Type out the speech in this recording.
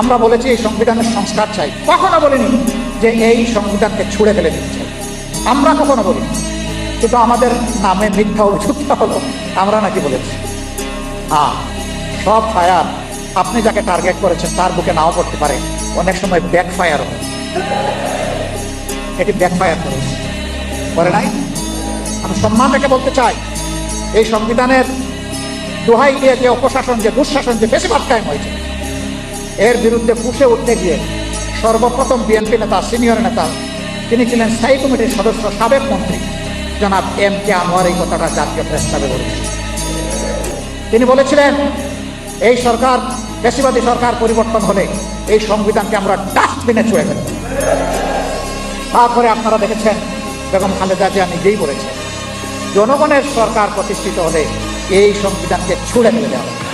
আমরা বলেছি এই সংবিধানের সংস্কার চাই, কখনো বলিনি যে এই সংবিধানকে ছুঁড়ে ফেলে দিতে চাই, আমরা কখনো বলিনি। কিন্তু আমাদের নামে মিথ্যা অভিযোগটা হলো আমরা নাকি বলেছি। হ্যাঁ, সব ফায়ার আপনি যাকে টার্গেট করেছেন তার বুকে নাও করতে পারে, অনেক সময় ব্যাকফায়ার হয়। এটি ব্যাকফায়ার করে নাই। আমি সম্মান রেখে বলতে চাই, এই সংবিধানের দোহাই দিয়ে যে অপশাসন, যে দুঃশাসন, যে ফ্যাসিবাদ কায়েম হয়েছে, এর বিরুদ্ধে ফুঁসে উঠতে গিয়ে সর্বপ্রথম বিএনপি নেতা, সিনিয়র নেতা, তিনি ছিলেন স্থায়ী কমিটির সদস্য, সাবেক মন্ত্রী জনাব এম কে আনোয়ার এই কথাটা জাতীয় প্রেস ক্লাবে বলেছেন। তিনি বলেছিলেন এই সরকার, ফ্যাসিবাদী সরকার পরিবর্তন হলে এই সংবিধানকে আমরা ডাস্টবিনে ছুঁড়ে ফেলব। তারপরে আপনারা দেখেছেন বেগম খালেদা জিয়া নিজেই বলেছেন জনগণের সরকার প্রতিষ্ঠিত হলে এই সংবিধানকে ছুঁড়ে ফেলে দেওয়া হবে।